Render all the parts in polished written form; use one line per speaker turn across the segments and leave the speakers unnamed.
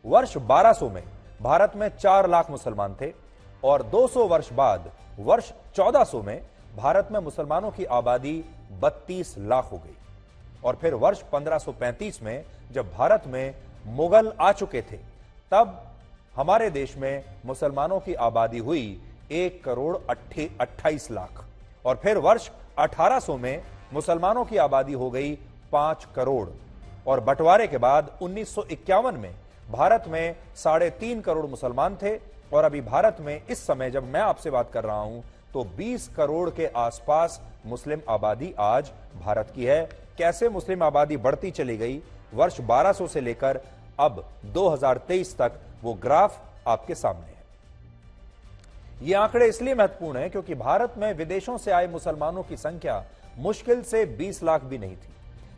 वर्ष 1200 में भारत में 4 लाख मुसलमान थे और 200 वर्ष बाद वर्ष 1400 में भारत में मुसलमानों की आबादी 32 लाख हो गई। और फिर वर्ष 1535 में जब भारत में मुगल आ चुके थे, तब हमारे देश में मुसलमानों की आबादी हुई 1,28,00,000। और फिर वर्ष 1800 में मुसलमानों की आबादी हो गई 5 करोड़। और बंटवारे के बाद 1951 में भारत में 3.5 करोड़ मुसलमान थे और अभी भारत में इस समय जब मैं आपसे बात कर रहा हूं तो 20 करोड़ के आसपास मुस्लिम आबादी आज भारत की है। कैसे मुस्लिम आबादी बढ़ती चली गई वर्ष 1200 से लेकर अब 2023 तक, वो ग्राफ आपके सामने है। ये आंकड़े इसलिए महत्वपूर्ण हैं क्योंकि भारत में विदेशों से आए मुसलमानों की संख्या मुश्किल से 20 लाख भी नहीं थी,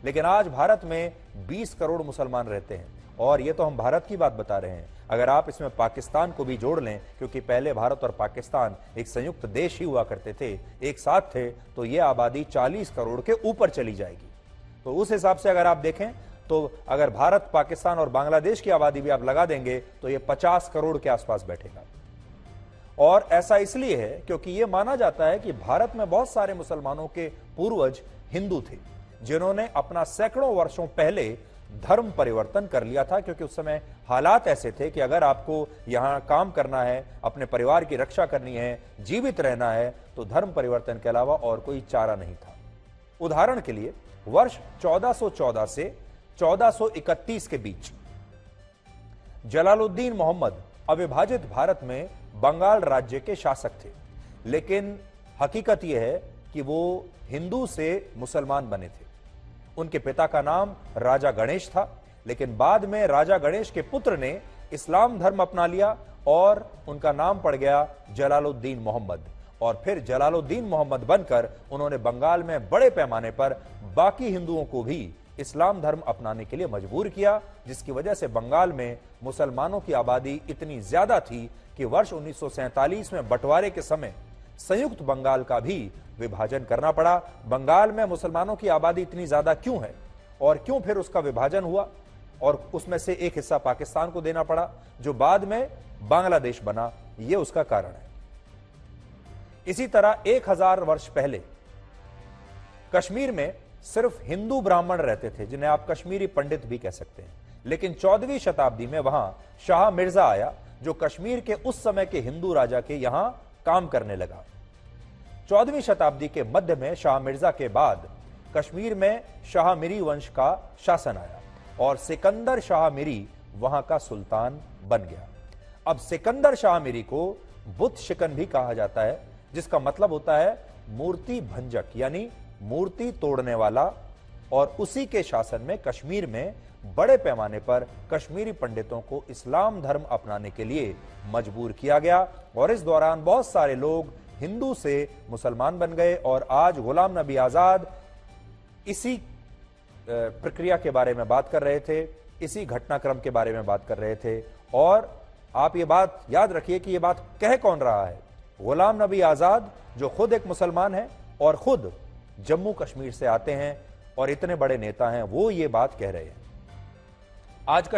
लेकिन आज भारत में 20 करोड़ मुसलमान रहते हैं। और ये तो हम भारत की बात बता रहे हैं, अगर आप इसमें पाकिस्तान को भी जोड़ लें, क्योंकि पहले भारत और पाकिस्तान एक संयुक्त देश ही हुआ करते थे, एक साथ थे, तो ये आबादी 40 करोड़ के ऊपर चली जाएगी। तो उस हिसाब से अगर आप देखें तो अगर भारत, पाकिस्तान और बांग्लादेश की आबादी भी आप लगा देंगे तो ये 50 करोड़ के आसपास बैठेगा। और ऐसा इसलिए है क्योंकि यह माना जाता है कि भारत में बहुत सारे मुसलमानों के पूर्वज हिंदू थे, जिन्होंने अपना सैकड़ों वर्षों पहले धर्म परिवर्तन कर लिया था, क्योंकि उस समय हालात ऐसे थे कि अगर आपको यहां काम करना है, अपने परिवार की रक्षा करनी है, जीवित रहना है, तो धर्म परिवर्तन के अलावा और कोई चारा नहीं था। उदाहरण के लिए वर्ष 1414 से 1431 के बीच जलालुद्दीन मोहम्मद अविभाजित भारत में बंगाल राज्य के शासक थे, लेकिन हकीकत यह है कि वो हिंदू से मुसलमान बने थे। उनके पिता का नाम राजा गणेश था, लेकिन बाद में राजा गणेश के पुत्र ने इस्लाम धर्म अपना लिया और उनका नाम पड़ गया जलालुद्दीन मोहम्मद। और फिर जलालुद्दीन मोहम्मद बनकर उन्होंने बंगाल में बड़े पैमाने पर बाकी हिंदुओं को भी इस्लाम धर्म अपनाने के लिए मजबूर किया, जिसकी वजह से बंगाल में मुसलमानों की आबादी इतनी ज्यादा थी कि वर्ष 1947 में बंटवारे के समय संयुक्त बंगाल का भी विभाजन करना पड़ा। बंगाल में मुसलमानों की आबादी इतनी ज्यादा क्यों है और क्यों फिर उसका विभाजन हुआ और उसमें से एक हिस्सा पाकिस्तान को देना पड़ा, जो बाद में बांग्लादेश बना, यह उसका कारण है। इसी तरह 1000 वर्ष पहले कश्मीर में सिर्फ हिंदू ब्राह्मण रहते थे, जिन्हें आप कश्मीरी पंडित भी कह सकते हैं। लेकिन 14वीं शताब्दी में वहां शाह मिर्जा आया, जो कश्मीर के उस समय के हिंदू राजा के यहां काम करने लगा। 14वीं शताब्दी के मध्य में शाह मिर्जा के बाद कश्मीर में शाह मिरी वंश का शासन आया और सिकंदर शाह मिरी वहां का सुल्तान बन गया। अब सिकंदर शाह मिरी को बुत शिकन भी कहा जाता है, जिसका मतलब होता है मूर्ति भंजक, यानी मूर्ति तोड़ने वाला। और उसी के शासन में कश्मीर में बड़े पैमाने पर कश्मीरी पंडितों को इस्लाम धर्म अपनाने के लिए मजबूर किया गया और इस दौरान बहुत सारे लोग हिंदू से मुसलमान बन गए। और आज गुलाम नबी आजाद इसी प्रक्रिया के बारे में बात कर रहे थे, इसी घटनाक्रम के बारे में बात कर रहे थे। और आप ये बात याद रखिए कि ये बात कह कौन रहा है? गुलाम नबी आजाद, जो खुद एक मुसलमान है और खुद जम्मू कश्मीर से आते हैं और इतने बड़े नेता हैं, वो ये बात कह रहे हैं। आज का